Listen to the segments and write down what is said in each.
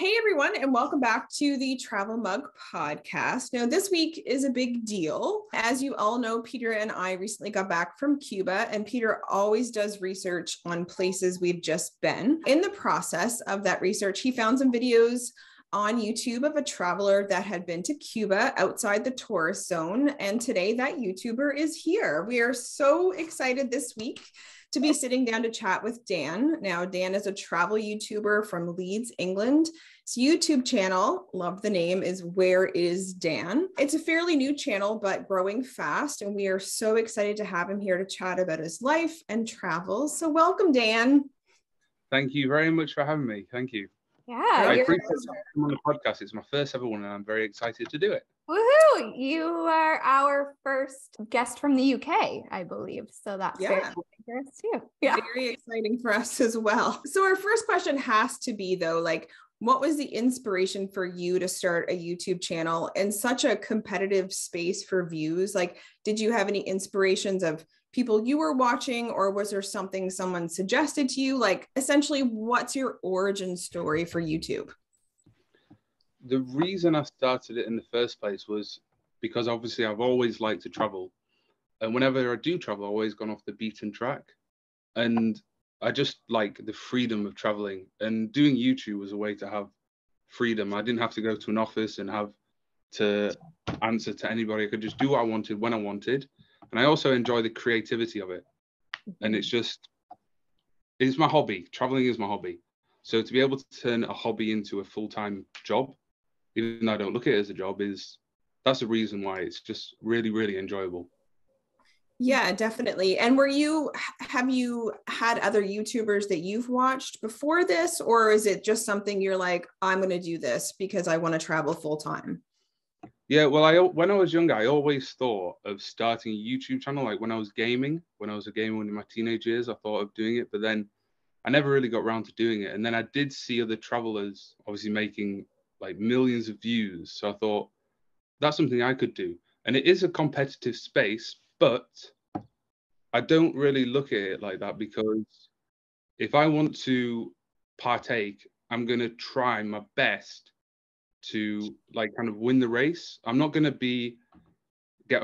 Hey everyone, and welcome back to the Travel Mug podcast. Now, this week is a big deal. As you all know, Peter and I recently got back from Cuba, and Peter always does research on places we've just been. In the process of that research, he found some videos on YouTube of a traveler that had been to Cuba outside the tourist zone. And today that YouTuber is here. We are so excited this week to be sitting down to chat with Dan. Now, Dan is a travel YouTuber from Leeds, England. His YouTube channel, love the name, is Where is Dan? It's a fairly new channel, but growing fast. And we are so excited to have him here to chat about his life and travels. So welcome, Dan. Thank you very much for having me. Thank you. Yeah, I appreciate coming on the podcast. It's my first ever one, and I'm very excited to do it. Woohoo! You are our first guest from the UK, I believe. So that's very exciting for us too. Yeah, very exciting for us as well. So our first question has to be though, like, what was the inspiration for you to start a YouTube channel in such a competitive space for views? Like, did you have any inspirations of people you were watching, or was there something someone suggested to you? Like, essentially, what's your origin story for YouTube? The reason I started it in the first place was because obviously I've always liked to travel. And whenever I do travel, I've always gone off the beaten track. And I just like the freedom of traveling. And doing YouTube was a way to have freedom. I didn't have to go to an office and have to answer to anybody. I could just do what I wanted when I wanted. And I also enjoy the creativity of it. And it's my hobby. Traveling is my hobby. So to be able to turn a hobby into a full-time job, even though I don't look at it as a job, that's the reason why it's just really, really enjoyable. Yeah, definitely. And have you had other YouTubers that you've watched before this, or is it just something you're like, I'm going to do this because I want to travel full time? Yeah, well, when I was younger, I always thought of starting a YouTube channel. Like when I was a gamer in my teenage years, I thought of doing it, but then I never really got around to doing it. And then I did see other travelers obviously making like millions of views. So I thought that's something I could do. And it is a competitive space, but I don't really look at it like that, because if I want to partake, I'm going to try my best to like kind of win the race. I'm not going to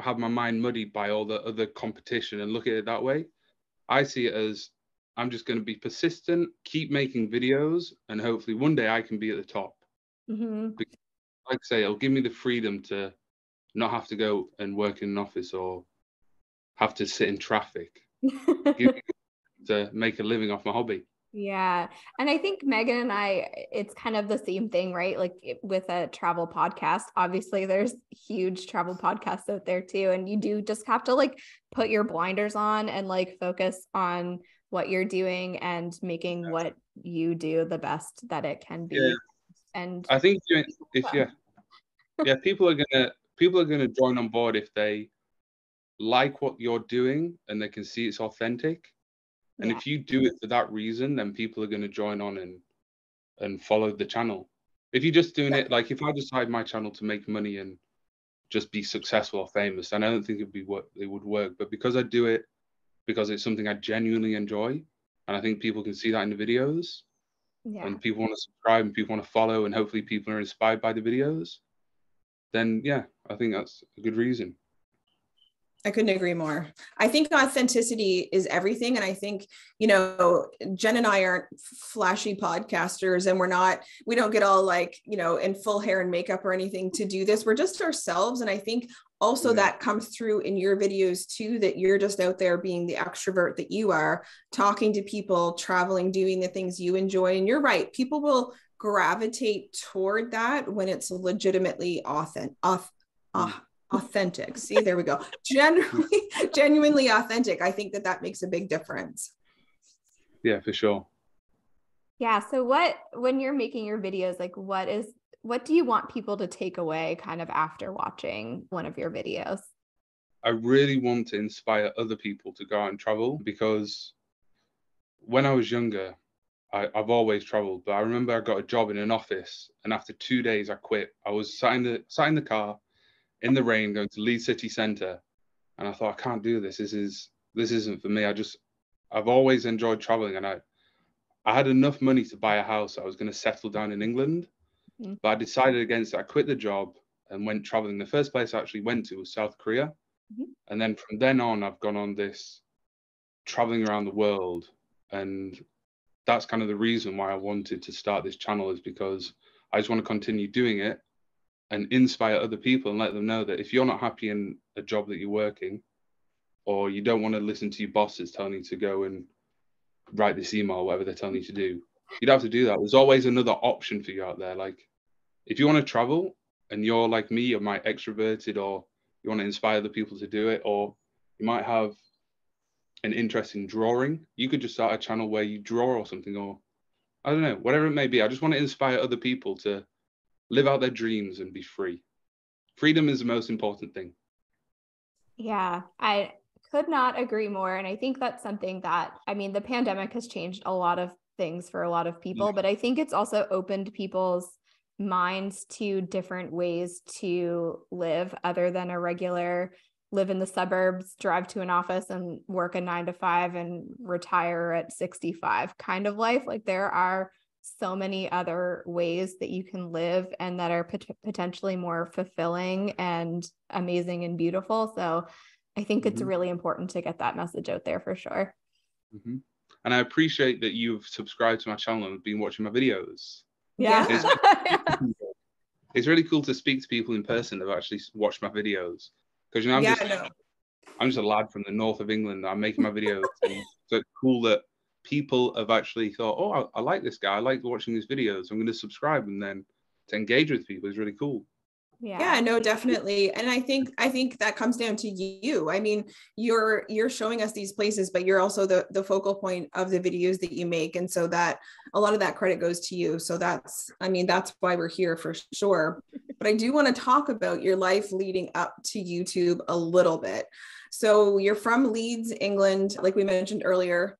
have my mind muddied by all the other competition and look at it that way. I see it as I'm just going to be persistent, keep making videos, and hopefully one day I can be at the top. Mm-hmm. Like I say, it'll give me the freedom to not have to go and work in an office or have to sit in traffic. To make a living off my hobby. Yeah. And I think Megan and I, it's kind of the same thing, right? Like with a travel podcast, obviously there's huge travel podcasts out there too. And you do just have to like put your blinders on and like focus on what you're doing and making what you do the best that it can be. Yeah. And I think people are gonna join on board if they like what you're doing and they can see it's authentic. And if you do it for that reason, then people are going to join on and follow the channel. If you're just doing it, like if I decide my channel to make money and just be successful or famous, then I don't think it would work. But because I do it because it's something I genuinely enjoy, and I think people can see that in the videos, and people want to subscribe and people want to follow, and hopefully people are inspired by the videos, then I think that's a good reason. I couldn't agree more. I think authenticity is everything. And I think, Jen and I aren't flashy podcasters, and we don't get all like, in full hair and makeup or anything to do this. We're just ourselves. And I think also that comes through in your videos too, that you're just out there being the extrovert that you are, talking to people, traveling, doing the things you enjoy. And you're right. People will gravitate toward that when it's legitimately authentic. See, there we go. Genuinely authentic. I think that makes a big difference. Yeah, for sure. Yeah. So when you're making your videos, like what do you want people to take away kind of after watching one of your videos? I really want to inspire other people to go out and travel, because when I was younger, I've always traveled, but I remember I got a job in an office, and after 2 days I quit. I was sat in the car in the rain going to Leeds city centre, and I thought, I can't do this. This isn't for me. I've always enjoyed traveling, and I had enough money to buy a house. I was going to settle down in England, But I decided against it. I quit the job and went traveling. The first place I actually went to was South Korea. And then from then on, I've gone on this traveling around the world. And that's kind of the reason why I wanted to start this channel, is because I just want to continue doing it and inspire other people and let them know that if you're not happy in a job that you're working, or you don't want to listen to your bosses telling you to go and write this email, whatever they're telling you to do, you don't have to do that. There's always another option for you out there. Like, if you want to travel and you're like me, you might extroverted, or you want to inspire other people to do it, or you might have an interest in drawing, you could just start a channel where you draw or something, or I don't know, whatever it may be. I just want to inspire other people to live out their dreams and be free. Freedom is the most important thing. Yeah, I could not agree more. And I think that's something that, I mean, the pandemic has changed a lot of things for a lot of people, but I think it's also opened people's minds to different ways to live other than a regular live in the suburbs, drive to an office and work a 9 to 5 and retire at 65 kind of life. Like, there are so many other ways that you can live and that are potentially more fulfilling and amazing and beautiful. So I think it's really important to get that message out there for sure. And I appreciate that you've subscribed to my channel and been watching my videos. Yeah. It's really cool to speak to people in person that have actually watched my videos. Because, you know, I'm just a lad from the north of England. I'm making my videos. And so it's cool that people have actually thought, oh, I like this guy. I like watching his videos. I'm going to subscribe. And then to engage with people is really cool. Yeah, no, definitely. And I think that comes down to you. I mean, you're showing us these places, but you're also the focal point of the videos that you make. And so that a lot of that credit goes to you. So that's why we're here for sure. But I do want to talk about your life leading up to YouTube a little bit. So you're from Leeds, England, like we mentioned earlier.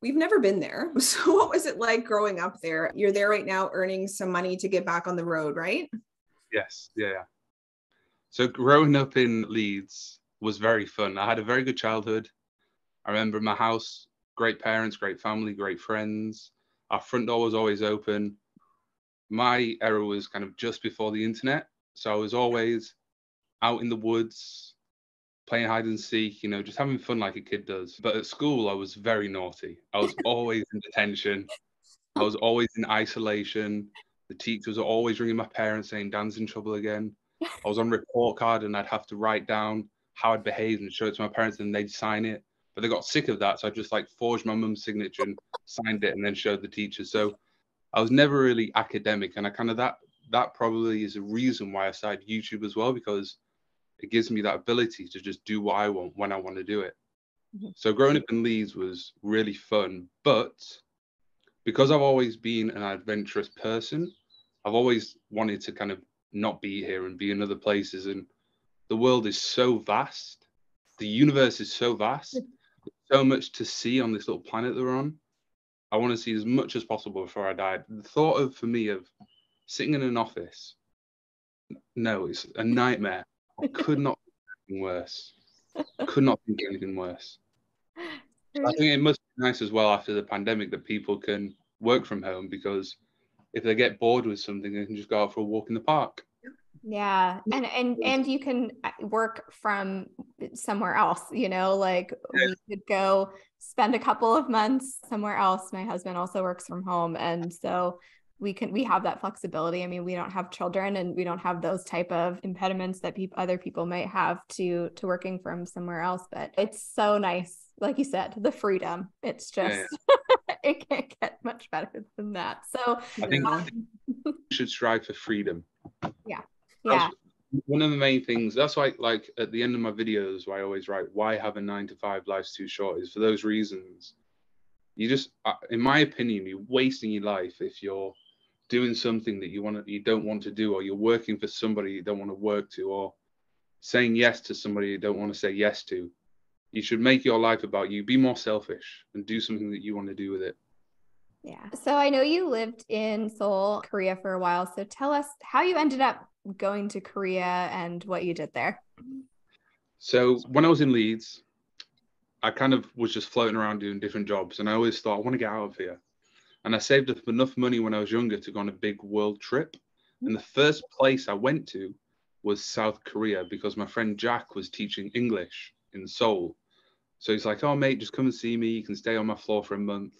We've never been there. So what was it like growing up there? You're there right now earning some money to get back on the road, right? Yes. Yeah. So growing up in Leeds was very fun. I had a very good childhood. I remember my house, great parents, great family, great friends. Our front door was always open. My era was kind of just before the internet. So I was always out in the woods, playing hide and seek, you know, just having fun like a kid does. But at school, I was very naughty. I was always in detention. I was always in isolation. The teachers were always ringing my parents saying, Dan's in trouble again. I was on report card and I'd have to write down how I'd behaved and show it to my parents and they'd sign it. But they got sick of that. So I just like forged my mum's signature and signed it and then showed the teachers. So I was never really academic. And I kind of that probably is a reason why I started YouTube as well, because it gives me that ability to just do what I want when I want to do it. So growing up in Leeds was really fun. But because I've always been an adventurous person, I've always wanted to kind of not be here and be in other places. And the world is so vast. The universe is so vast. There's so much to see on this little planet that we're on. I want to see as much as possible before I die. The thought of, for me, of sitting in an office, no, it's a nightmare. I could not think anything worse. Could not think anything worse. I think it must be nice as well after the pandemic that people can work from home, because if they get bored with something, they can just go out for a walk in the park. Yeah. And you can work from somewhere else, you know, like we could go spend a couple of months somewhere else. My husband also works from home. And so we have that flexibility. I mean, we don't have children and we don't have those type of impediments that other people might have to working from somewhere else, but it's so nice. Like you said, the freedom, it's just, it can't get much better than that. So I think we should strive for freedom. Yeah. That's one of the main things. That's why, like at the end of my videos, where I always write, why have a 9 to 5, life's too short, is for those reasons. You just, in my opinion, you're wasting your life if you're doing something that you don't want to do, or you're working for somebody you don't want to work to, or saying yes to somebody you don't want to say yes to. You should make your life about you. Be more selfish and do something that you want to do with it. Yeah. So I know you lived in Seoul, Korea for a while. So tell us how you ended up going to Korea and what you did there. So when I was in Leeds, I kind of was just floating around doing different jobs. And I always thought, I want to get out of here. And I saved up enough money when I was younger to go on a big world trip. And the first place I went to was South Korea because my friend Jack was teaching English in Seoul. So he's like, oh, mate, just come and see me. You can stay on my floor for a month.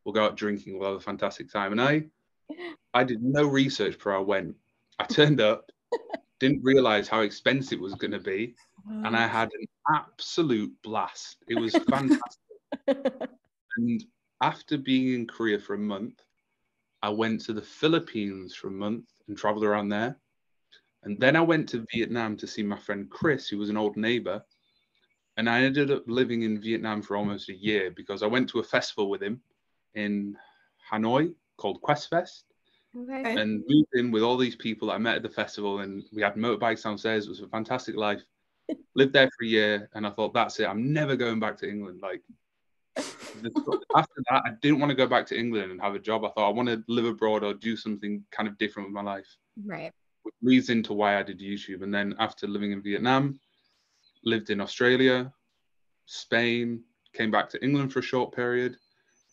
We'll go out drinking. We'll have a fantastic time. And I did no research before I went. I turned up, didn't realize how expensive it was going to be. And I had an absolute blast. It was fantastic. And after being in Korea for a month, I went to the Philippines for a month and traveled around there. And then I went to Vietnam to see my friend Chris, who was an old neighbor. And I ended up living in Vietnam for almost a year because I went to a festival with him in Hanoi called Quest Fest. Okay. And moved in with all these people that I met at the festival, and we had motorbikes downstairs. It was a fantastic life. Lived there for a year, and I thought, that's it. I'm never going back to England. Like, after that, I didn't want to go back to England and have a job. I thought I want to live abroad or do something kind of different with my life. Right. Which leads into why I did YouTube. And then after living in Vietnam, lived in Australia, Spain, came back to England for a short period,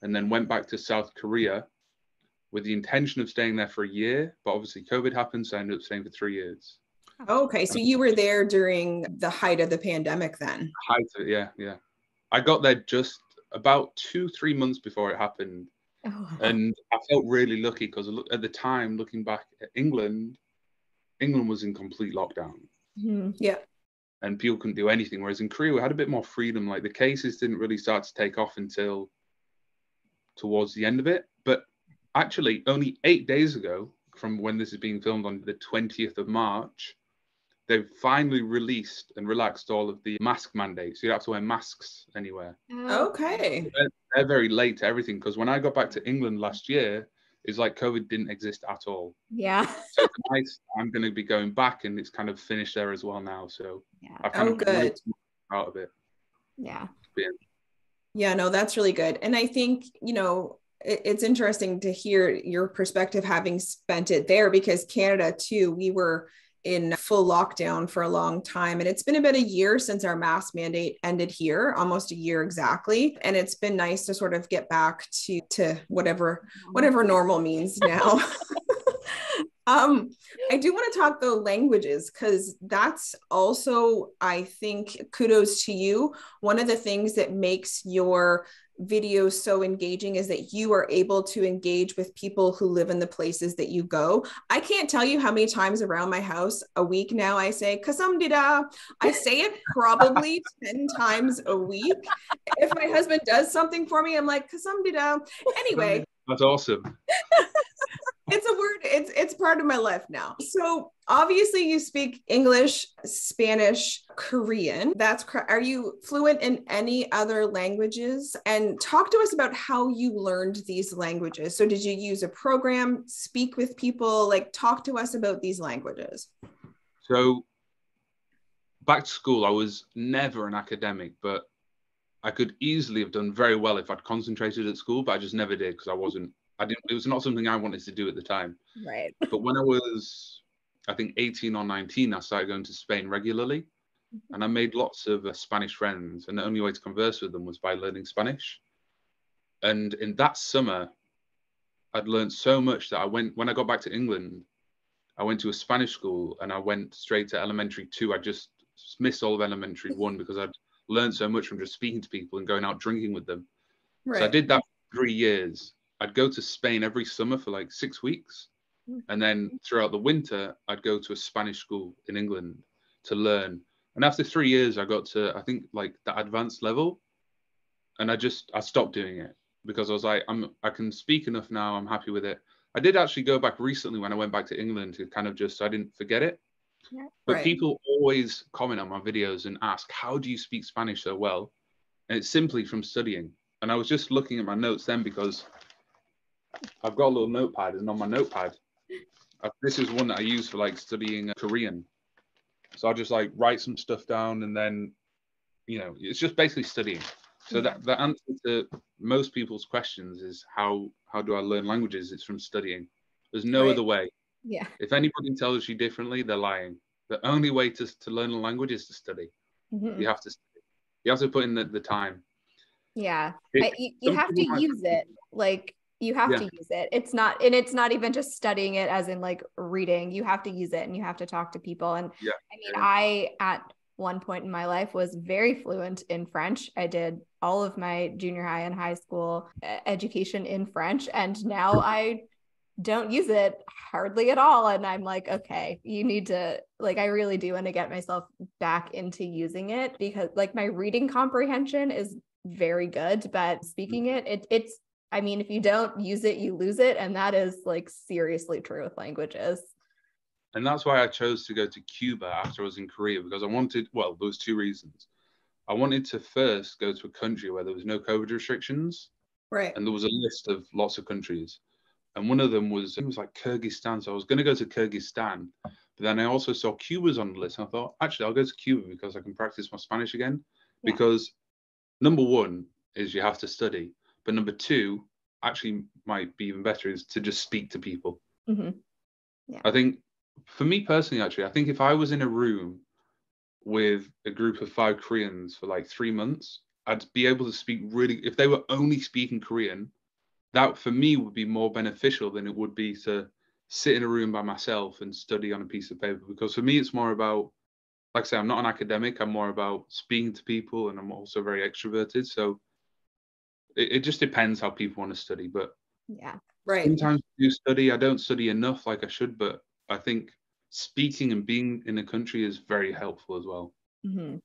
and then went back to South Korea with the intention of staying there for a year. But obviously COVID happened, so I ended up staying for 3 years. Okay, so you were there during the height of the pandemic then? Height of it, yeah. I got there just about 2-3 months before it happened. Oh, wow. And I felt really lucky because at the time, looking back at England was in complete lockdown. Mm-hmm. Yeah. And people couldn't do anything. Whereas in Korea, we had a bit more freedom. Like the cases didn't really start to take off until towards the end of it. But actually, only 8 days ago, from when this is being filmed on the 20th of March, they've finally released and relaxed all of the mask mandates. You don't have to wear masks anywhere. Okay. They're very late to everything because when I got back to England last year, it's like COVID didn't exist at all. Yeah. So it's nice. I'm going to be going back, and it's kind of finished there as well now. So Yeah. I've kind of good. out of it. Yeah. Yeah, no, that's really good. And I think, it's interesting to hear your perspective having spent it there, because Canada too, we were in full lockdown for a long time. And it's been about a year since our mask mandate ended here, almost a year exactly. And it's been nice to sort of get back to whatever normal means now. I do want to talk though languages, because that's also, I think, kudos to you. One of the things that makes your videos so engaging is that you are able to engage with people who live in the places that you go. I can't tell you how many times around my house a week now I say kasamdida. I say it probably 10 times a week. If my husband does something for me, I'm like kasamdida. Anyway. That's awesome. It's a word. It's part of my life now. So obviously you speak English, Spanish, Korean. Are you fluent in any other languages? And talk to us about how you learned these languages. So did you use a program, speak with people? Like, talk to us about these languages. So back to school, I was never an academic, but I could easily have done very well if I'd concentrated at school, but I just never did because it was not something I wanted to do at the time. Right. But when I was, I think 18 or 19, I started going to Spain regularly, and I made lots of Spanish friends, and the only way to converse with them was by learning Spanish. And in that summer, I'd learned so much that when I got back to England, I went to a Spanish school and I went straight to elementary 2. I just missed all of elementary 1 because I'd learned so much from just speaking to people and going out drinking with them. Right. So I did that for 3 years. I'd go to Spain every summer for like 6 weeks. And then throughout the winter, I'd go to a Spanish school in England to learn. And after 3 years, I got to, I think, like the advanced level. And I stopped doing it because I was like, I can speak enough now. I'm happy with it. I did actually go back recently when I went back to England to kind of so I didn't forget it. Yeah. But people always comment on my videos and ask, how do you speak Spanish so well? And it's simply from studying. And I was just looking at my notes then because I've got a little notepad, and on my notepad, this is one that I use for like studying Korean. So I'll just like write some stuff down, and then, it's just basically studying. So the answer to most people's questions is how do I learn languages? It's from studying. There's no other way. Yeah. If anybody tells you differently, they're lying. The only way to learn a language is to study. Mm-hmm. You have to study. You have to put in the time. Yeah. You have to use it. Like, You have to use it. It's not even just studying it as in like reading. You have to use it and you have to talk to people. And I mean, I at one point in my life was very fluent in French. I did all of my junior high and high school education in French, and now I don't use it hardly at all. And I'm like, okay, you need to, like, I really do want to get myself back into using it, because like my reading comprehension is very good, but speaking it's, I mean, if you don't use it, you lose it. And that is like seriously true with languages. And that's why I chose to go to Cuba after I was in Korea, because I wanted, well, there was two reasons. I wanted to first go to a country where there was no COVID restrictions. Right. And there was a list of lots of countries. And one of them was, it was like Kyrgyzstan. So I was going to go to Kyrgyzstan. But then I also saw Cuba's on the list. And I thought, actually, I'll go to Cuba because I can practice my Spanish again. Yeah. Because number one is you have to study. But number two, actually might be even better, is to just speak to people. Mm-hmm. Yeah. I think, for me personally, actually, I think if I was in a room with a group of 5 Koreans for like 3 months, I'd be able to speak really, if they were only speaking Korean, that for me would be more beneficial than it would be to sit in a room by myself and study on a piece of paper. Because for me, it's more about, like I say, I'm not an academic. I'm more about speaking to people, and I'm also very extroverted. So it just depends how people want to study. But yeah, right. Sometimes I do study. I don't study enough like I should, but I think speaking and being in a country is very helpful as well. Mm-hmm.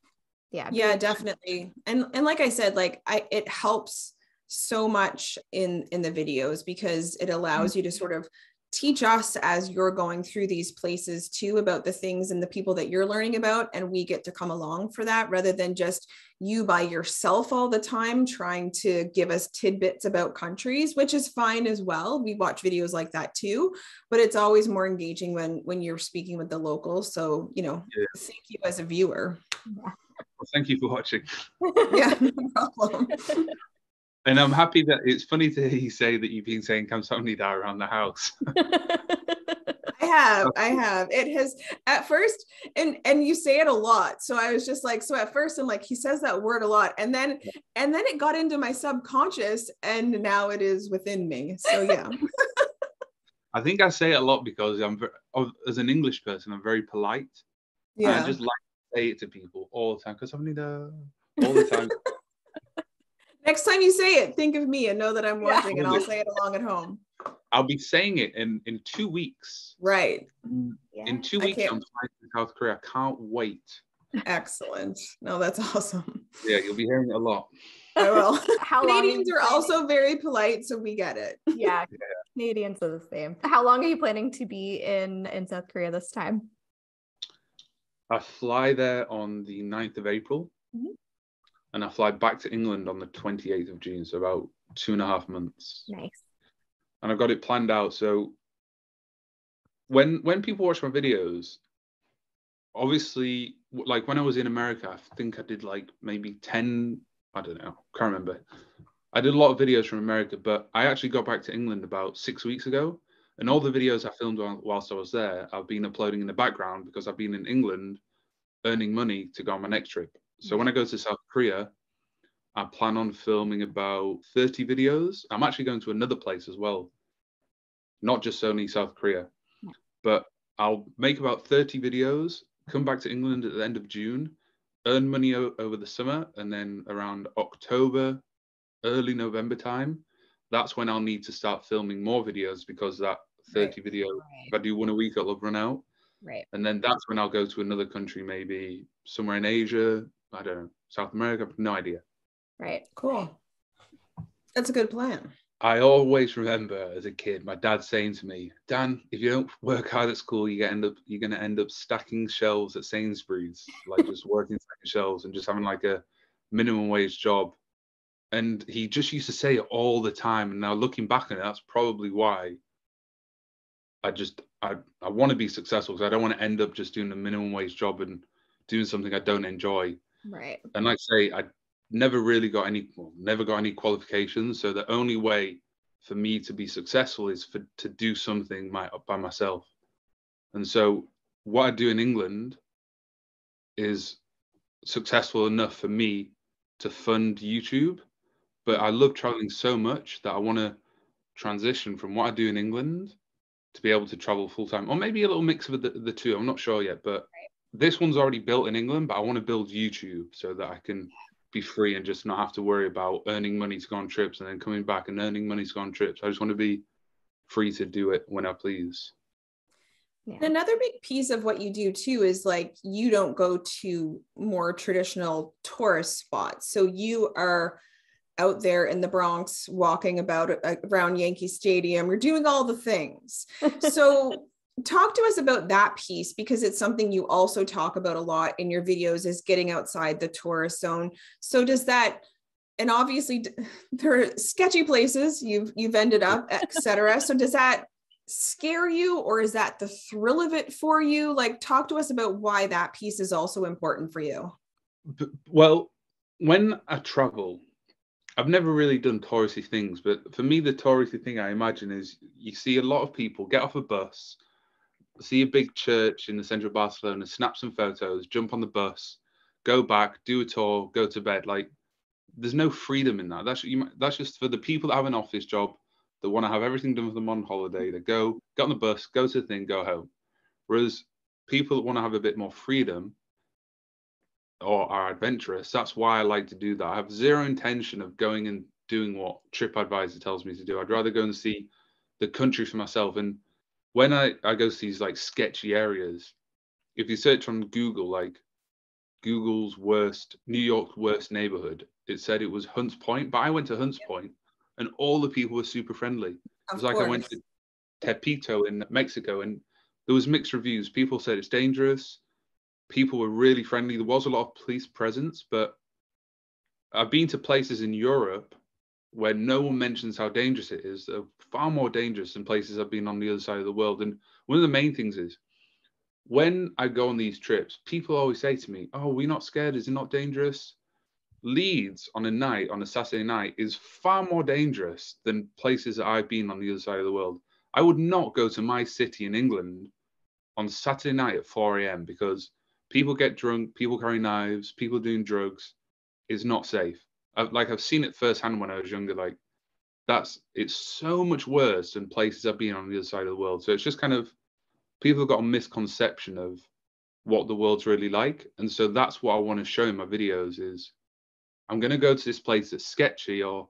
Yeah, definitely. And like I said, like it helps so much in the videos, because it allows you to sort of teach us as you're going through these places too about the things and the people that you're learning about, and we get to come along for that, rather than just you by yourself all the time trying to give us tidbits about countries, which is fine as well. We watch videos like that too, but it's always more engaging when you're speaking with the locals. So, you know, thank you as a viewer. Well, thank you for watching. Yeah, no problem. And I'm happy that, it's funny to hear you say that you've been saying Kamsamnida around the house. I have. It has at first, and you say it a lot. So I was just like, so at first I'm like, he says that word a lot. And then it got into my subconscious, and now it is within me. So yeah. I think I say it a lot because as an English person, I'm very polite. Yeah. And I just like to say it to people all the time. Kamsamnida, all the time. Next time you say it, think of me and know that I'm watching, and I'll say it along at home. I'll be saying it in 2 weeks. Right. Yeah. In 2 weeks, I'm flying to South Korea. I can't wait. Excellent. No, that's awesome. Yeah, you'll be hearing it a lot. I will. Canadians are also very polite, so we get it. Yeah, Canadians are the same. How long are you planning to be in South Korea this time? I fly there on the 9th of April. Mm-hmm. And I fly back to England on the 28th of June, so about 2.5 months. Nice. And I've got it planned out. So when people watch my videos, obviously, like when I was in America, I think I did like maybe 10, I don't know, can't remember. I did a lot of videos from America, but I actually got back to England about 6 weeks ago. And all the videos I filmed whilst I was there, I've been uploading in the background because I've been in England earning money to go on my next trip. So when I go to South Korea, I plan on filming about 30 videos. I'm actually going to another place as well, not just only South Korea, but I'll make about 30 videos, come back to England at the end of June, earn money over the summer, and then around October, early November time, that's when I'll need to start filming more videos, because that 30 videos, if I do one a week, it'll run out. Right. And then that's when I'll go to another country, maybe somewhere in Asia, I don't know, South America, no idea. Right. Cool. That's a good plan. I always remember as a kid, my dad saying to me, Dan, if you don't work hard at school, you're going to end up stacking shelves at Sainsbury's, like just working stacking shelves and just having like a minimum wage job. And he just used to say it all the time. And now looking back on it, that's probably why I want to be successful, because I don't want to end up just doing a minimum wage job and doing something I don't enjoy. Right. And like I say, I never got any qualifications. So the only way for me to be successful is to do something by myself. And so what I do in England is successful enough for me to fund YouTube. But I love traveling so much that I want to transition from what I do in England to be able to travel full time, or maybe a little mix of the two. I'm not sure yet, but this one's already built in England, but I want to build YouTube so that I can be free and just not have to worry about earning money to go on trips and then coming back and earning money to go on trips. I just want to be free to do it when I please. Yeah. Another big piece of what you do too is like you don't go to more traditional tourist spots. So you are out there in the Bronx walking about around Yankee Stadium. You're doing all the things. So talk to us about that piece, because it's something you also talk about a lot in your videos, is getting outside the tourist zone. So does that, and obviously there are sketchy places you've ended up, etc. So does that scare you, or is that the thrill of it for you? Like, talk to us about why that piece is also important for you. Well, when I travel, I've never really done touristy things, but for me, the touristy thing I imagine is you see a lot of people get off a bus, see a big church in the center of Barcelona, snap some photos, jump on the bus, go back, do a tour, go to bed. Like, there's no freedom in that. That's just for the people that have an office job, that want to have everything done for them on holiday, that go, get on the bus, go to the thing, go home. Whereas people that want to have a bit more freedom or are adventurous, that's why I like to do that. I have zero intention of going and doing what TripAdvisor tells me to do. I'd rather go and see the country for myself. And when I go to these like sketchy areas, if you search on Google, like Google's New York's worst neighborhood, it said it was Hunts Point, but I went to Hunts Point and all the people were super friendly. It was like I went to Tepito in Mexico and there was mixed reviews. People said it's dangerous. People were really friendly. There was a lot of police presence, but I've been to places in Europe where no one mentions how dangerous it is. They're far more dangerous than places I've been on the other side of the world. And one of the main things is, when I go on these trips, people always say to me, "Oh, we're not scared. Is it not dangerous?" Leeds on a Saturday night, is far more dangerous than places that I've been on the other side of the world. I would not go to my city in England on Saturday night at 4 a.m. because people get drunk, people carry knives, people doing drugs. It's not safe. I've seen it firsthand when I was younger. Like, it's so much worse than places I've been on the other side of the world. So it's just kind of, people have got a misconception of what the world's really like. And so that's what I want to show in my videos is, I'm going to go to this place that's sketchy, or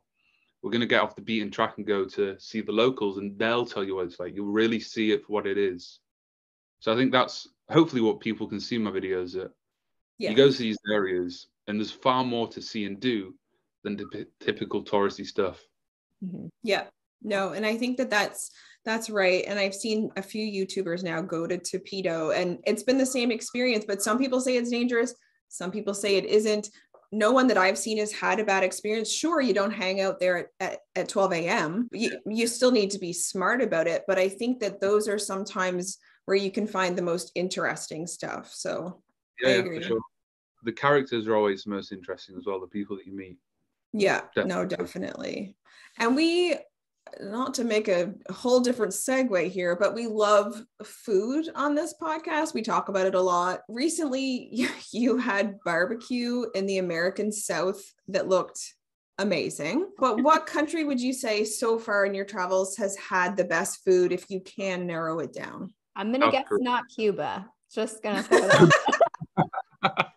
we're going to get off the beaten track and go to see the locals, and they'll tell you what it's like. You'll really see it for what it is. So I think that's hopefully what people can see in my videos, that you go to these areas and there's far more to see and do than the typical touristy stuff. Mm-hmm. Yeah, no. And I think that's right. And I've seen a few YouTubers now go to Tepito and it's been the same experience, but some people say it's dangerous. Some people say it isn't. No one that I've seen has had a bad experience. Sure, you don't hang out there at 12 a.m. You still need to be smart about it. But I think that those are sometimes where you can find the most interesting stuff. So I agree. For sure. The characters are always the most interesting as well, the people that you meet. Yeah, no, definitely. And we, not to make a whole different segue here, but we love food on this podcast. We talk about it a lot. Recently, you had barbecue in the American South that looked amazing. But what country would you say so far in your travels has had the best food, if you can narrow it down? I'm going to guess not Cuba. Just going to throw that out.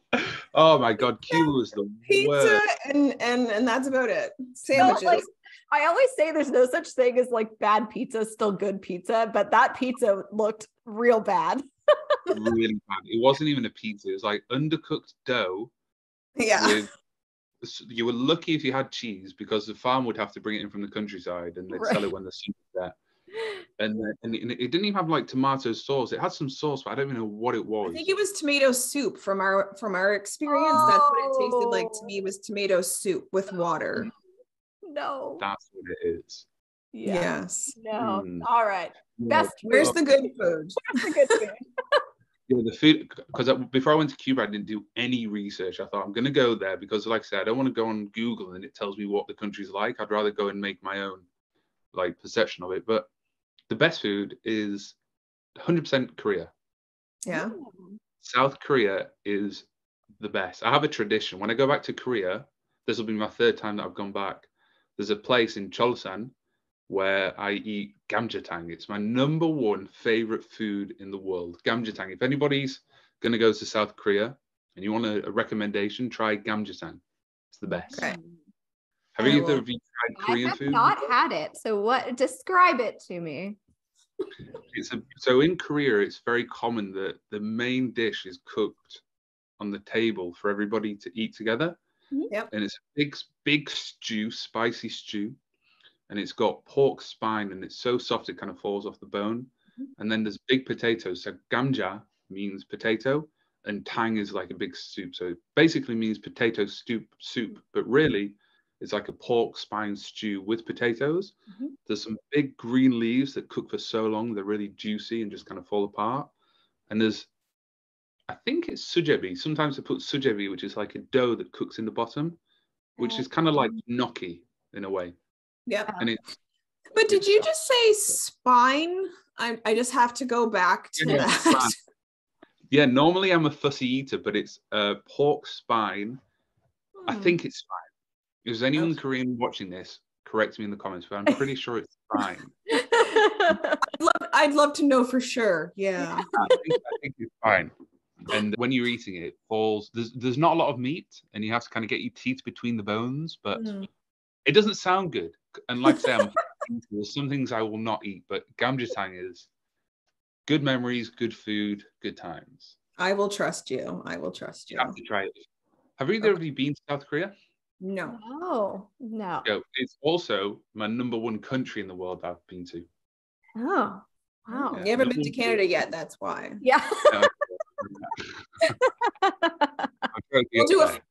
Oh my God, Cuba was the pizza worst. And that's about it. Sandwiches. No, like, I always say there's no such thing as like bad pizza, still good pizza, but that pizza looked real bad. Really bad. It wasn't even a pizza. It was like undercooked dough. Yeah. You were lucky if you had cheese, because the farm would have to bring it in from the countryside and they'd sell it when the sun was there. And it didn't even have like tomato sauce. It had some sauce, but I don't even know what it was. I think it was tomato soup from our experience. That's what it tasted like to me, was tomato soup with water. No. That's what it is. Yeah. Yes. No. All right. Best. Where's the good food? Where's the good food? Yeah, the food, because before I went to Cuba, I didn't do any research. I thought, I'm going to go there because, like I said, I don't want to go on Google and it tells me what the country's like. I'd rather go and make my own like perception of it. But the best food is 100% Korea. Yeah. South Korea is the best. I have a tradition. When I go back to Korea, this will be my third time that I've gone back. There's a place in Chosun where I eat gamjatang. It's my number one favorite food in the world, gamjatang. If anybody's going to go to South Korea and you want a recommendation, try gamjatang. It's the best. Okay. Have I either will- of you tried I Korean have food? not had it. So describe it to me. So in Korea, it's very common that the main dish is cooked on the table for everybody to eat together. Yep. And it's a big stew, spicy stew. And it's got pork spine, and it's so soft it kind of falls off the bone. And then there's big potatoes. So gamja means potato, and tang is like a big soup. So it basically means potato soup, but really it's like a pork spine stew with potatoes. There's some big green leaves that cook for so long, they're really juicy and just kind of fall apart. And I think it's sujebi. Sometimes they put sujebi, which is like a dough that cooks in the bottom, which is kind of like gnocchi in a way. Yep. And But did you just say spine? I just have to go back to that. Yeah, normally I'm a fussy eater, but it's pork spine. I think it's spine. If there's anyone Korean watching this, correct me in the comments, but I'm pretty sure it's spine. I'd love to know for sure. Yeah. I think it's fine. And when you're eating it, it falls. There's not a lot of meat, and you have to kind of get your teeth between the bones, but it doesn't sound good. And like I say, there's some things I will not eat, but gamjatang is good memories, good food, good times. I will trust you. I will trust you. You have to try it. Have either of you been to South Korea? No. No. It's also my number one country in the world I've been to. Oh, wow. You haven't been to Canada yet. That's why. Yeah.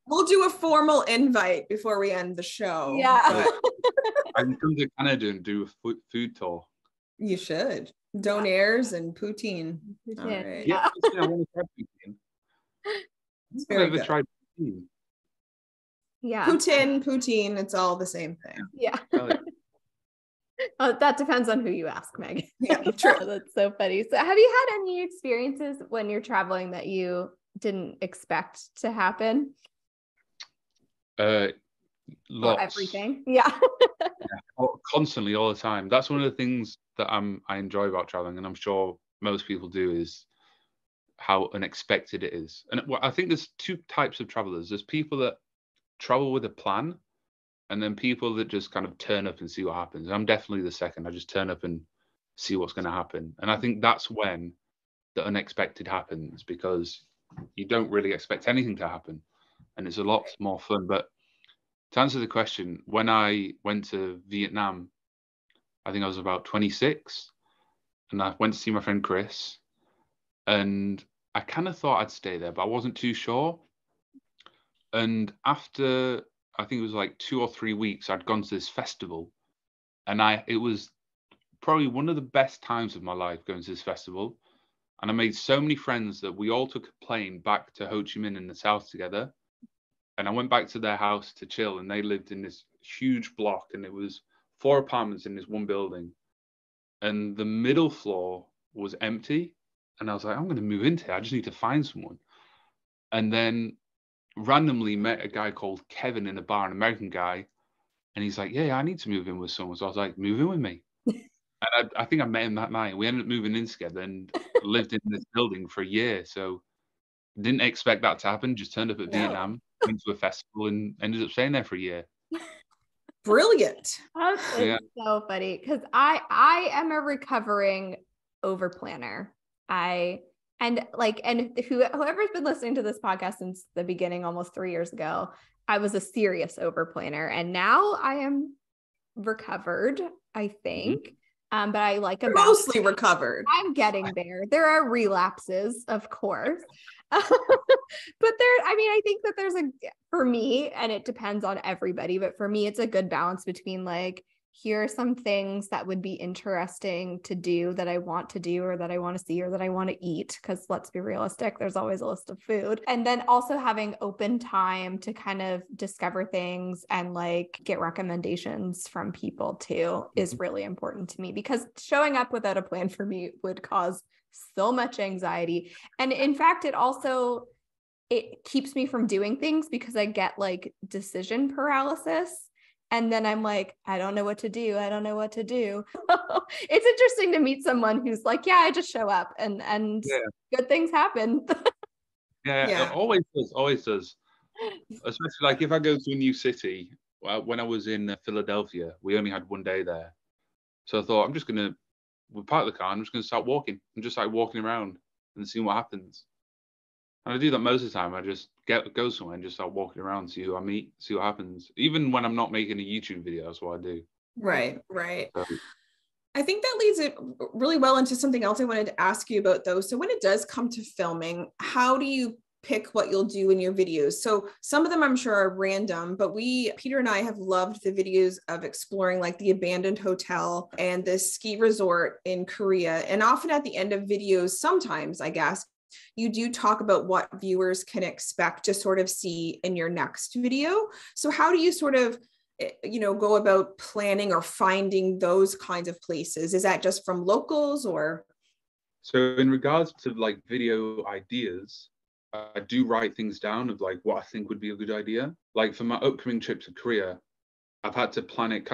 We'll do a formal invite before we end the show. Yeah. I can come to Canada and do a food tour. You should. Donaires and poutine. All right. Yeah, I want to try poutine. It's very good. Tried poutine. Yeah. Poutine, it's all the same thing. Yeah. That depends on who you ask, Meg. Yeah, true. That's so funny. So have you had any experiences when you're traveling that you didn't expect to happen? Lots. Or everything. Yeah. Constantly, all the time. That's one of the things that I enjoy about traveling, and I'm sure most people do, is how unexpected it is. And I think there's two types of travelers. There's people that travel with a plan, and then people that just kind of turn up and see what happens. I'm definitely the second. I just turn up and see what's going to happen. And I think that's when the unexpected happens, because you don't really expect anything to happen, and it's a lot more fun. But to answer the question, when I went to Vietnam, I think I was about 26, and I went to see my friend Chris, and I kind of thought I'd stay there, but I wasn't too sure. And after, I think it was like 2 or 3 weeks, I'd gone to this festival, and it was probably one of the best times of my life going to this festival. And I made so many friends that we all took a plane back to Ho Chi Minh in the south together. And I went back to their house to chill, and they lived in this huge block, and it was 4 apartments in this one building. And the middle floor was empty. And I was like, I'm going to move into it. I just need to find someone. And then randomly met a guy called Kevin in a bar, an American guy. And he's like, yeah, I need to move in with someone. So I was like, move in with me. And I think I met him that night. We ended up moving in together and lived in this building for a year. So didn't expect that to happen. Just turned up at Vietnam, went to a festival, and ended up staying there for a year. Brilliant. That's so funny, because I am a recovering over planner. Whoever's been listening to this podcast since the beginning, almost 3 years ago, I was a serious over planner, and now I am recovered, I think. But I like a mostly recovered. I'm getting there. There are relapses, of course. But I think that for me, and it depends on everybody, but for me, it's a good balance between like, here are some things that would be interesting to do that I want to do, or that I want to see, or that I want to eat. Because let's be realistic, there's always a list of food. And then also having open time to kind of discover things and like get recommendations from people too is really important to me, because showing up without a plan for me would cause so much anxiety. And in fact, it keeps me from doing things, because I get like decision paralysis. And then I'm like, I don't know what to do. I don't know what to do. It's interesting to meet someone who's like, yeah, I just show up and good things happen. Yeah, it always does. Always does. Especially like if I go to a new city. Well, when I was in Philadelphia, we only had one day there. So I thought, we park the car, I'm just going to start walking. I'm just like walking around and seeing what happens. And I do that most of the time. I just go somewhere and just start walking around, see who I meet, see what happens. Even when I'm not making a YouTube video, that's what I do. Right. So, I think that leads it really well into something else I wanted to ask you about, though. So when it does come to filming, how do you pick what you'll do in your videos? So some of them I'm sure are random, but Peter and I have loved the videos of exploring like the abandoned hotel and the ski resort in Korea. And often at the end of videos, sometimes I guess, you do talk about what viewers can expect to sort of see in your next video. So how do you sort of go about planning or finding those kinds of places? Is that just from locals or? So in regards to like video ideas, I do write things down of like what I think would be a good idea. Like for my upcoming trip to Korea, I've had to plan it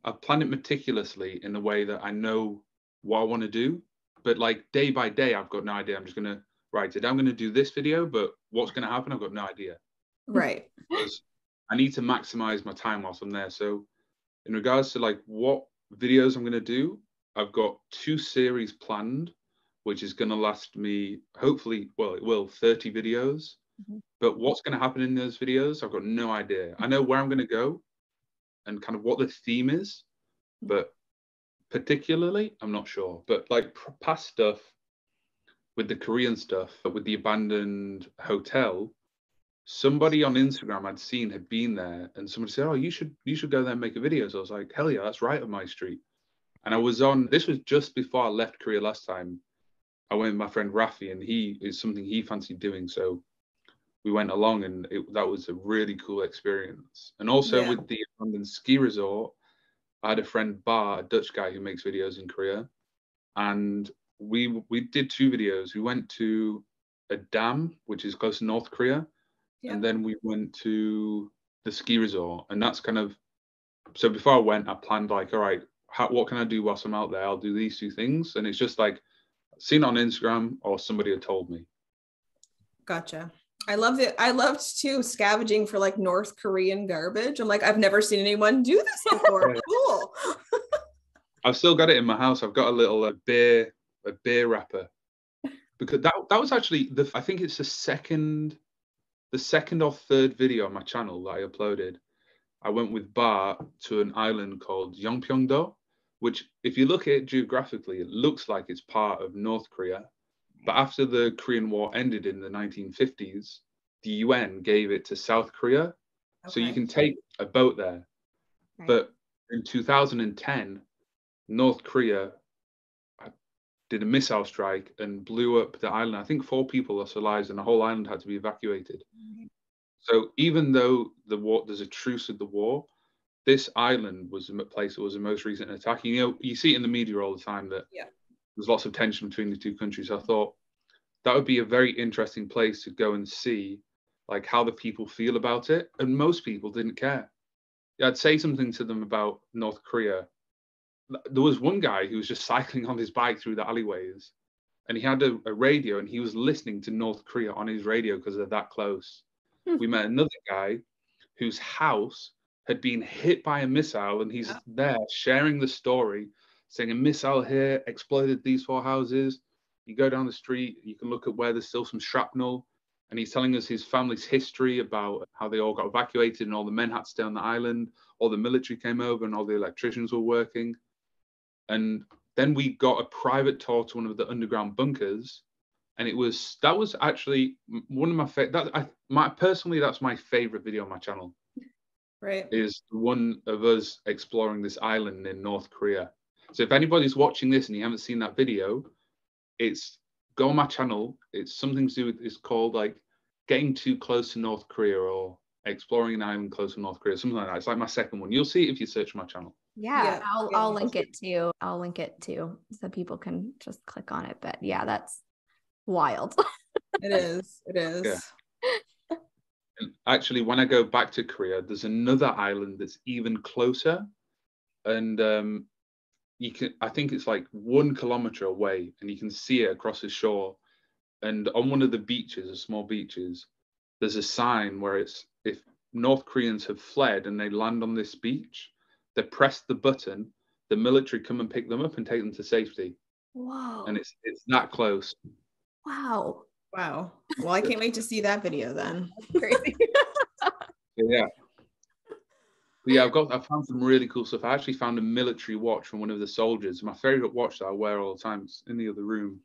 I've planned it meticulously in the way that I know what I want to do. But like day by day, I've got no idea. I'm just going to write it. I'm going to do this video, but what's going to happen? I've got no idea. Right. Because I need to maximize my time whilst I'm there. So in regards to like what videos I'm going to do, I've got 2 series planned, which is going to last me hopefully, well, it will 30 videos. Mm-hmm. But what's going to happen in those videos, I've got no idea. I know where I'm going to go and kind of what the theme is, but particularly, I'm not sure. But like past stuff with the Korean stuff, with the abandoned hotel, somebody on Instagram I'd seen had been there, and somebody said, "Oh, you should go there and make a video." So I was like, "Hell yeah, that's right up my street." And this was just before I left Korea last time. I went with my friend Rafi, and is something he fancied doing. So we went along, and that was a really cool experience. And also with the abandoned ski resort, I had a friend Bar, a Dutch guy who makes videos in Korea, and we did 2 videos. We went to a dam, which is close to North Korea, and then we went to the ski resort. And that's kind of, so before I went, I planned like, all right, what can I do whilst I'm out there? I'll do these 2 things. And it's just like, seen it on Instagram or somebody had told me. Gotcha. I loved it. I loved too scavenging for like North Korean garbage. I'm like, I've never seen anyone do this before. Cool. I've still got it in my house. I've got a little beer wrapper, because that was actually I think it's the second or third video on my channel that I uploaded. I went with Bar to an island called Yeongpyeongdo, which if you look at it geographically, it looks like it's part of North Korea. But after the Korean War ended in the 1950s, the UN gave it to South Korea. Okay. So you can take a boat there. Right. But in 2010, North Korea did a missile strike and blew up the island. I think 4 people lost their lives and the whole island had to be evacuated. Mm-hmm. So even though there's a truce of the war, this island was the place that was the most recent attack. You see it in the media all the time that there's lots of tension between the 2 countries. I thought that would be a very interesting place to go and see, like how the people feel about it. And most people didn't care. I'd say something to them about North Korea. There was one guy who was just cycling on his bike through the alleyways, and he had a radio, and he was listening to North Korea on his radio because they're that close. We met another guy whose house had been hit by a missile, and he's there sharing the story, saying a missile here exploded these 4 houses. You go down the street, you can look at where there's still some shrapnel, and he's telling us his family's history about how they all got evacuated and all the men had to stay on the island, all the military came over and all the electricians were working. And then we got a private tour to one of the underground bunkers, and that was actually one of my favorite. Personally, that's my favorite video on my channel. Right. Is the one of us exploring this island in North Korea. So if anybody's watching this and you haven't seen that video, go on my channel. It's something to do with, it's called like Getting Too Close to North Korea or Exploring an Island Close to North Korea, something like that. It's like my second one. You'll see it if you search my channel. Yeah, I'll link it too. I'll link it too, so people can just click on it. But yeah, that's wild. It is. Yeah. And actually, when I go back to Korea, there's another island that's even closer, and I think it's like 1 kilometer away, and you can see it across the shore. And on one of the beaches, the small beaches, there's a sign where it's, if North Koreans have fled and they land on this beach, they press the button, the military come and pick them up and take them to safety. Whoa. And it's that close. Wow. Wow. Well, I can't wait to see that video then. Crazy. Yeah. But yeah, I found some really cool stuff. I actually found a military watch from one of the soldiers. My favorite watch that I wear all the time. It's in the other room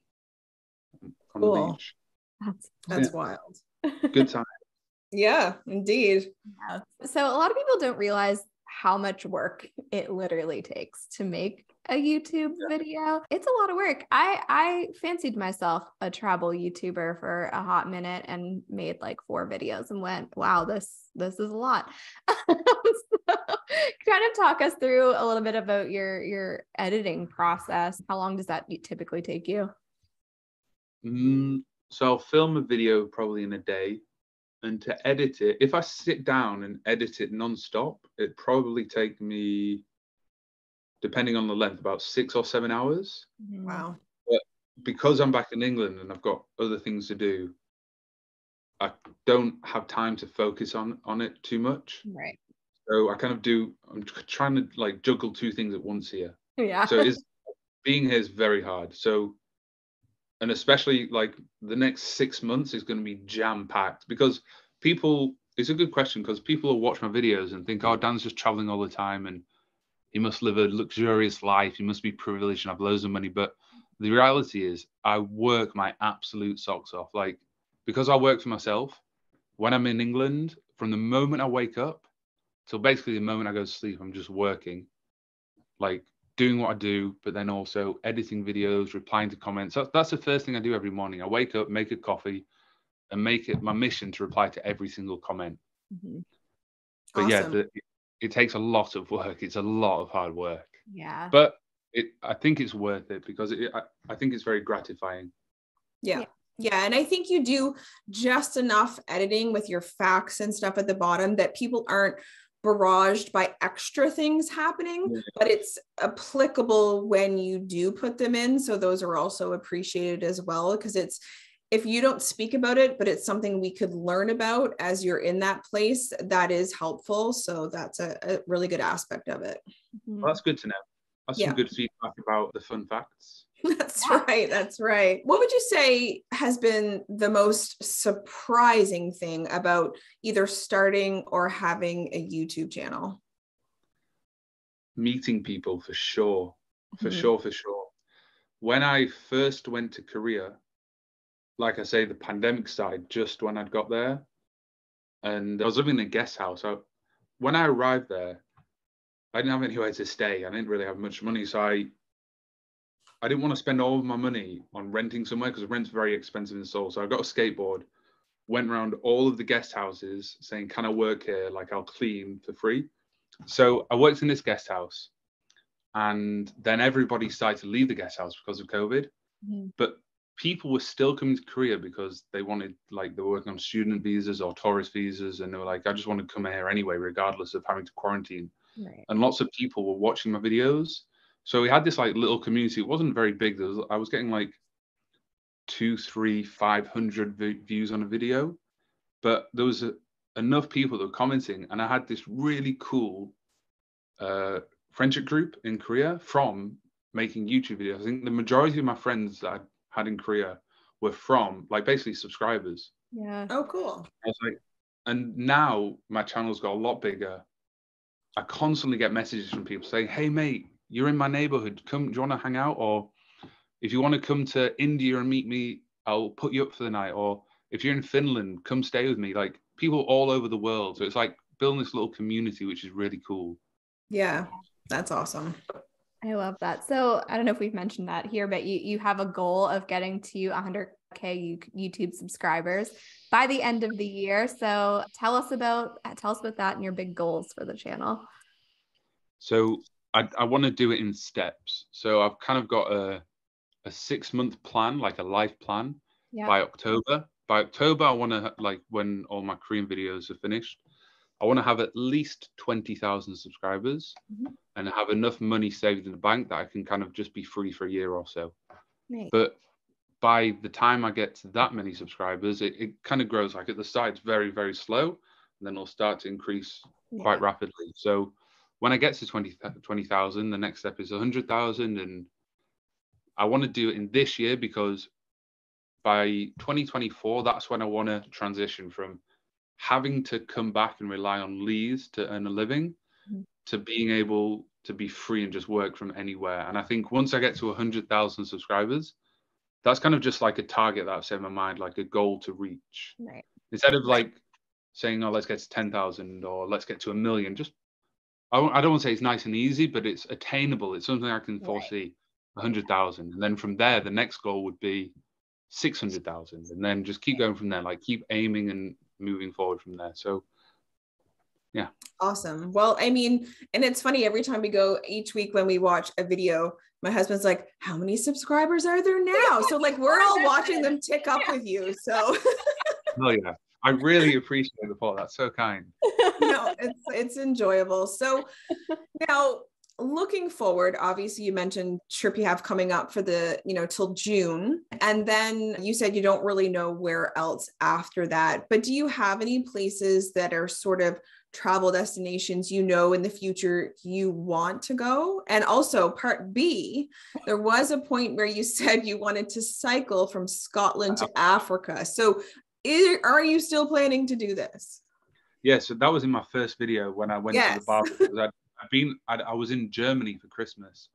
on the beach. That's wild. Good time. Yeah, indeed. Yeah. So a lot of people don't realize how much work it literally takes to make a YouTube video. It's a lot of work. I fancied myself a travel YouTuber for a hot minute and made like 4 videos and went, wow, this is a lot. So, kind of talk us through a little bit about your editing process. How long does that typically take you? So I'll film a video probably in a day, and to edit it, if I sit down and edit it non-stop, it'd probably take me, depending on the length, about 6 or 7 hours. Wow. But because I'm back in England and I've got other things to do, I don't have time to focus on it too much. Right. So I'm trying to like juggle 2 things at once here. Yeah. So being here is very hard. So, and especially like the next 6 months is going to be jam-packed, because it's a good question, because people will watch my videos and think, oh, Dan's just traveling all the time and he must live a luxurious life, he must be privileged and have loads of money. But the reality is I work my absolute socks off. Like, because I work for myself, when I'm in England, from the moment I wake up till basically the moment I go to sleep, I'm just working, like doing what I do, but then also editing videos, replying to comments. That's the first thing I do every morning. I wake up, make a coffee, and make it my mission to reply to every single comment. Mm-hmm. But awesome. yeah, it takes a lot of work. It's a lot of hard work. Yeah. But I think it's worth it, because I think it's very gratifying. Yeah. Yeah. And I think you do just enough editing with your facts and stuff at the bottom that people aren't barraged by extra things happening, but it's applicable when you do put them in. So those are also appreciated as well, because if you don't speak about it, but it's something we could learn about as you're in that place, that is helpful. So that's a really good aspect of it. Mm-hmm. Well, that's good to know. That's some good feedback about the fun facts. That's right. That's right. What would you say has been the most surprising thing about either starting or having a YouTube channel? Meeting people, for sure. For sure. When I first went to Korea, like I say, the pandemic started just when I'd got there, and I was living in a guest house. So when I arrived there, I didn't have anywhere to stay. I didn't really have much money, so I didn't want to spend all of my money on renting somewhere, because rent's very expensive in Seoul. So I got a skateboard, went around all of the guest houses saying, can I work here? Like, I'll clean for free. So I worked in this guest house, and then everybody started to leave the guest house because of COVID. But people were still coming to Korea because they wanted, like, they were working on student visas or tourist visas, and they were like, I just want to come here anyway, regardless of having to quarantine. Right. And lots of people were watching my videos. So we had this like little community. It wasn't very big. I was getting like 200, 300, 500 views on a video, but there was enough people that were commenting, and I had this really cool friendship group in Korea from making YouTube videos. I think the majority of my friends that I had in Korea were from, like, basically subscribers. Yeah. Oh, cool. I was like, and now my channel's got a lot bigger. I constantly get messages from people saying, hey mate, you're in my neighborhood, do you want to hang out? Or if you want to come to India and meet me, I'll put you up for the night. Or if you're in Finland, come stay with me. Like, people all over the world. So it's like building this little community, which is really cool. Yeah, that's awesome. I love that. So I don't know if we've mentioned that here, but you have a goal of getting to 100K YouTube subscribers by the end of the year. So tell us about that and your big goals for the channel. So I want to do it in steps. So I've kind of got a 6-month plan, like a life plan, by October. by October, I want to, like, when all my Korean videos are finished, I want to have at least 20,000 subscribers and have enough money saved in the bank that I can kind of just be free for a year or so. Nice. But by the time I get to that many subscribers, it kind of grows. Like at the start, it's very, very slow, and then it'll start to increase quite rapidly. So when I get to 20,000, the next step is 100,000. And I want to do it in this year because by 2024, that's when I want to transition from having to come back and rely on leads to earn a living to being able to be free and just work from anywhere. And I think once I get to 100,000 subscribers, that's kind of just like a target that I've set in my mind, like a goal to reach. Right. Instead of like saying, oh, let's get to 10,000 or let's get to 1 million. Just, I don't want to say it's nice and easy, but it's attainable. It's something I can foresee, 100,000. And then from there, the next goal would be 600,000. And then just keep going from there, like keep aiming and moving forward from there. So yeah. Awesome. Well, I mean, and it's funny, every time we go each week when we watch a video, my husband's like, how many subscribers are there now? So like, we're all watching them tick up with you. So. Oh yeah. I really appreciate the thought. That's so kind. No, it's enjoyable. So now looking forward, obviously you mentioned trip you have coming up for the, till June. And then you said you don't really know where else after that, but do you have any places that are sort of travel destinations, in the future you want to go? And also part B, there was a point where you said you wanted to cycle from Scotland to Africa. So are you still planning to do this? Yeah, so that was in my first video when I went to the barber. I was in Germany for Christmas.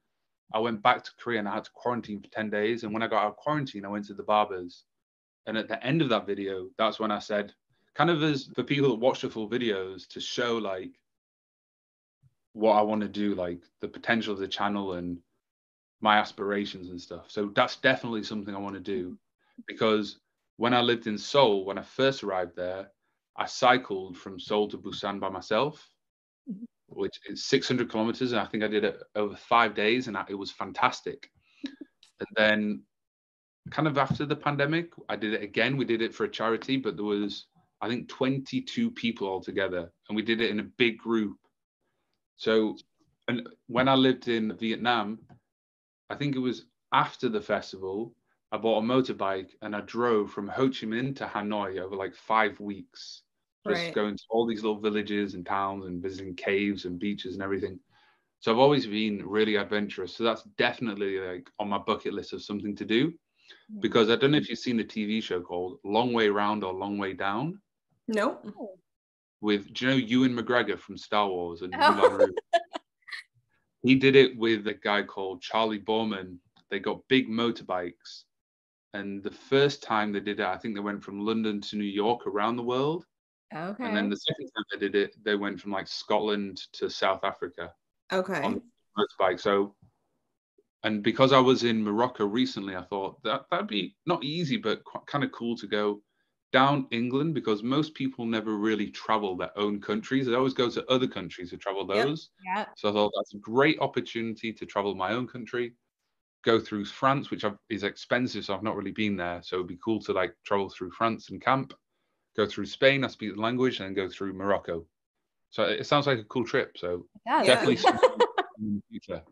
I went back to Korea and I had to quarantine for 10 days. And when I got out of quarantine, I went to the barbers. And at the end of that video, that's when I said, kind of as for people that watch the full videos, to show like what I want to do, like the potential of the channel and my aspirations and stuff. So that's definitely something I want to do, because when I lived in Seoul, when I first arrived there, I cycled from Seoul to Busan by myself, which is 600 kilometers. And I think I did it over 5 days and it was fantastic. And then kind of after the pandemic, I did it again. We did it for a charity, but there was, I think, 22 people altogether, and we did it in a big group. So, and when I lived in Vietnam, I think it was after the festival, I bought a motorbike and I drove from Ho Chi Minh to Hanoi over like 5 weeks, just going to all these little villages and towns and visiting caves and beaches and everything. So I've always been really adventurous. So that's definitely like on my bucket list of something to do, because I don't know if you've seen the TV show called Long Way Round or Long Way Down. No. With, do you know Ewan McGregor from Star Wars and Moulin Rouge? He did it with a guy called Charlie Borman. They got big motorbikes. And the first time they did it, I think they went from London to New York around the world. Okay. And then the second time they did it, they went from like Scotland to South Africa. Okay. On the motorbike. So, and because I was in Morocco recently, I thought that'd be not easy, but kind of cool to go down England, because most people never really travel their own countries. They always go to other countries to travel those. Yeah. So I thought that's a great opportunity to travel my own country, go through France, which is expensive, so I've not really been there. So it'd be cool to like travel through France and camp, go through Spain, I speak the language, and then go through Morocco. So it sounds like a cool trip. So definitely in the future.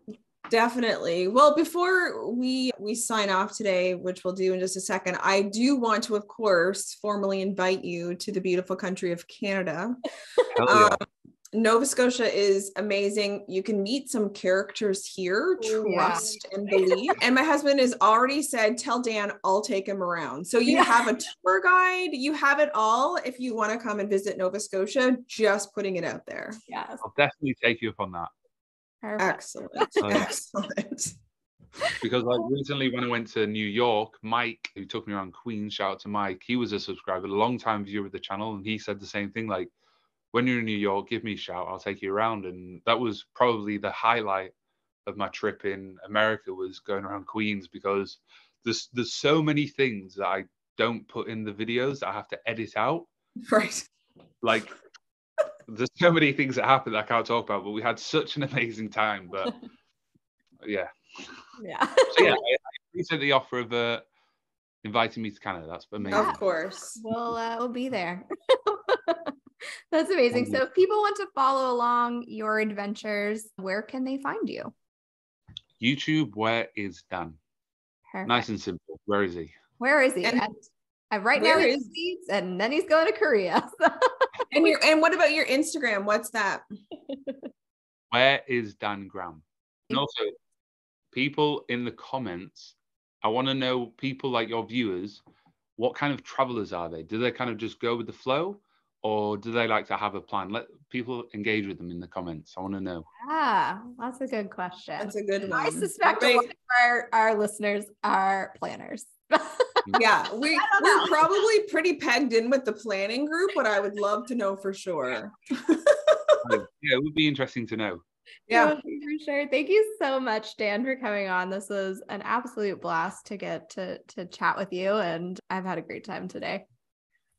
Definitely. Well, before we sign off today, which we'll do in just a second, I do want to, of course, formally invite you to the beautiful country of Canada. Hell yeah. Nova Scotia is amazing. You can meet some characters here, trust and believe. And my husband has already said, tell Dan, I'll take him around. So you have a tour guide, you have it all. If you want to come and visit Nova Scotia, just putting it out there. Yes. I'll definitely take you up on that. Perfect. Excellent. Excellent. Because like recently when I went to New York, Mike, who took me around Queens, shout out to Mike, he was a subscriber, a long-time viewer of the channel, and he said the same thing, like, when you're in New York, give me a shout, I'll take you around. And that was probably the highlight of my trip in America, was going around Queens, because there's so many things that I don't put in the videos that I have to edit out. Right. Like, there's so many things that happened that I can't talk about, but we had such an amazing time. But yeah. Yeah. So yeah, I appreciate the offer of inviting me to Canada. That's amazing. Of course. We'll be there. That's amazing. So if people want to follow along your adventures, where can they find you? YouTube, where is Dan? Perfect. Nice and simple. Where is he? Where is he? And right now he's in the States, and then he's going to Korea. And what about your Instagram? What's that? Where is Dan Graham? And also, people in the comments, I want to know, people like your viewers, what kind of travelers are they? Do they kind of just go with the flow, or do they like to have a plan? Let people engage with them in the comments. I want to know. That's a good question. That's a good one. I suspect a lot of our listeners are planners. Yeah, we're probably pretty pegged in with the planning group, but I would love to know for sure. Yeah, it would be interesting to know. Yeah, for sure. Thank you so much, Dan, for coming on. This was an absolute blast to get to chat with you, and I've had a great time today.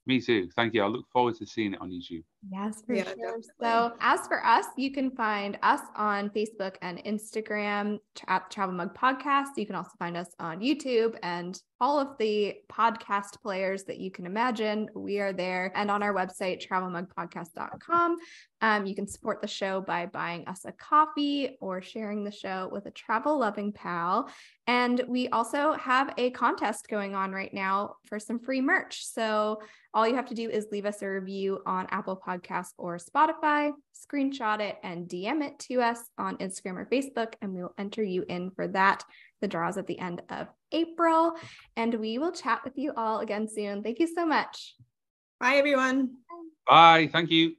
Me too. Thank you. I look forward to seeing it on YouTube. Yes, for sure. Definitely. So as for us, you can find us on Facebook and Instagram at Travel Mug Podcast. You can also find us on YouTube and all of the podcast players that you can imagine. We are there. And on our website, travelmugpodcast.com. You can support the show by buying us a coffee or sharing the show with a travel loving pal. And we also have a contest going on right now for some free merch. So all you have to do is leave us a review on Apple Podcasts or Spotify, screenshot it and DM it to us on Instagram or Facebook, and we will enter you in for that. The draw is at the end of April, and we will chat with you all again soon. Thank you so much. Bye, everyone. Bye. Thank you.